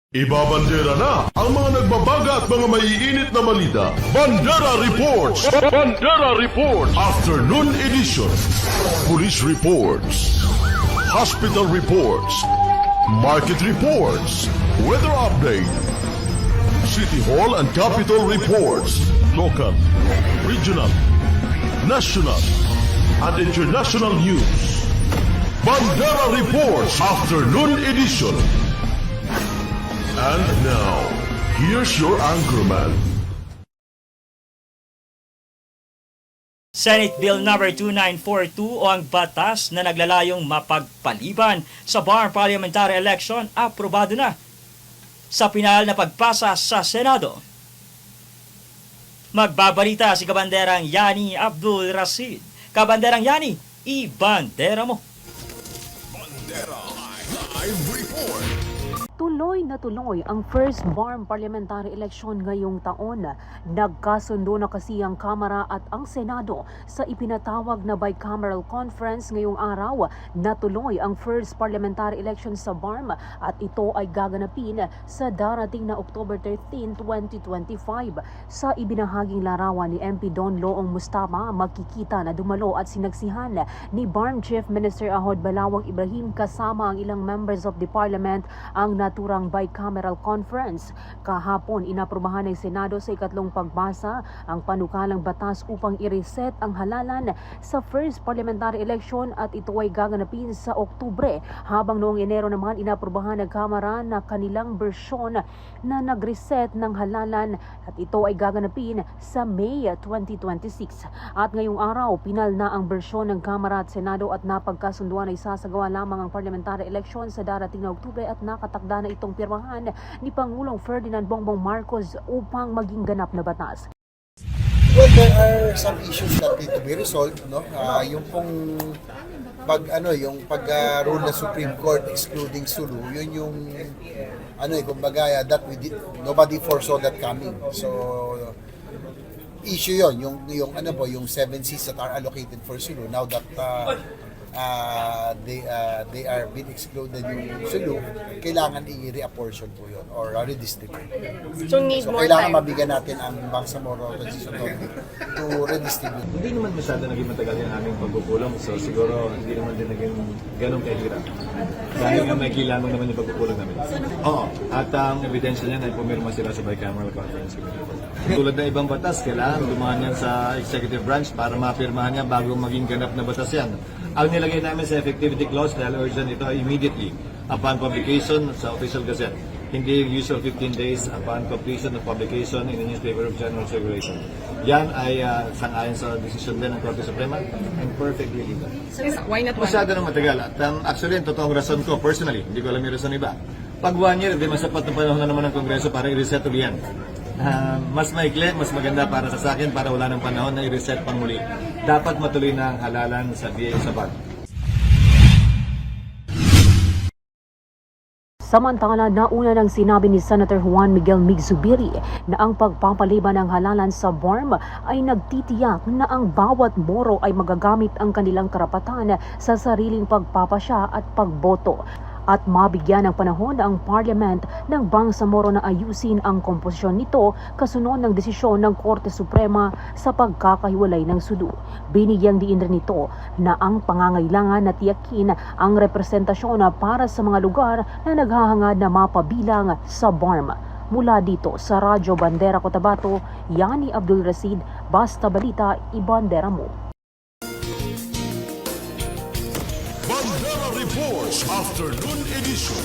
Ibabandera na ang mga nagbabaga at mga maiinit na balita. Bandera Reports! Bandera Reports! Afternoon Edition. Police Reports. Hospital Reports. Market Reports. Weather Update. City Hall and Capitol Reports. Local, regional, national, and international news. Bandera Reports Afternoon Edition. And now, here's your anchorman. Senate Bill number 2942 o ang batas na naglalayong mapagpaliban sa bar parliamentary election aprobado na sa pinal na pagpasa sa Senado. Magbabalita si Kabanderang Yani Abdul Rashid. Kabanderang Yani, ibandera mo. Bandera Live Report. Tuloy na tuloy ang first BARM parliamentary election ngayong taon. Nagkasundo na kasi ang Kamara at ang Senado sa ipinatawag na bicameral conference ngayong araw. Natuloy ang first parliamentary election sa BARM at ito ay gaganapin sa darating na October 13, 2025. Sa ibinahaging larawan ni MP Don Loong Mustafa, makikita na dumalo at sinaksihan ni BARM Chief Minister Ahod Balawang Ibrahim kasama ang ilang members of the Parliament ang naturang bicameral conference. Kahapon, inaprubahan ng Senado sa ikatlong pagbasa ang panukalang batas upang i-reset ang halalan sa first parliamentary election at ito ay gaganapin sa Oktubre, habang noong Enero naman inaprubahan ng Kamara na kanilang bersyon na nag-reset ng halalan at ito ay gaganapin sa May 2026. At ngayong araw, pinal na ang bersyon ng Kamara at Senado at napagkasunduan na isasagawa lamang ang parliamentary election sa darating na Oktubre at nakatakda na itong pirmahan ni Pangulong Ferdinand Bongbong Marcos upang maging ganap na batas. Well, there are some issues that need to be resolved, no? Yung pong pag-rule ng Supreme Court excluding Sulu, yun yung kumbaga that nobody foresaw that coming. So issue yun, yung 7 seats that are allocated for Sulu now that they are being excluded yung Sulu, kailangan i-reapportion po yun or redistribute. So kailangan mabigyan natin ang Bangsamoro Transition Authority to redistribute. Hindi naman masyado naging matagal yung aming pagpupulong, so siguro hindi naman din naging ganun kahirap. Dahil nga may kilamang naman yung pagpupulong namin. Oo, at ang ebidensya niyan ay pumirma sila sa bicameral conference. Tulad ng ibang batas, kailangan dumaan yan sa executive branch para mapirmahan niya bago maging ganap na batas yan. Ang nilagay namin sa effectivity clause dahil urgent ito immediately upon publication sa official gazette. Hindi yung usual 15 days upon completion of publication in the newspaper of general circulation. Yan ay sang-ayon sa decision din ng Korte Suprema and perfectly legal. So, why not Masyado nang matagal. At actually, ang totoong rason ko personally, hindi ko alam yung rason iba. Pag 1 year, di masapat ng panahon na naman ng Kongreso para i-reset uli yan. Mas maikli, mas maganda para sa akin para wala ng panahon na i-reset pang muli. Dapat matuloy na ang halalan sa DA sa BARM. Samantala, nauna nang sinabi ni Senator Juan Miguel Migzubiri na ang pagpapaliban ng halalan sa BARM ay nagtitiyak na ang bawat Moro ay magagamit ang kanilang karapatan sa sariling pagpapasya at pagboto. At mabigyan ng panahon ang Parliament ng Bangsamoro na ayusin ang komposisyon nito kasunod ng desisyon ng Korte Suprema sa pagkakahiwalay ng Sulu. Binigyang diin rin nito na ang pangangailangan na tiyakin ang representasyon para sa mga lugar na naghahangad na mapabilang sa BARM. Mula dito sa Radyo Bandera Cotabato, Yani Abdul Rashid, Basta Balita, ibandera mo. Bandera Reports Afternoon Edition.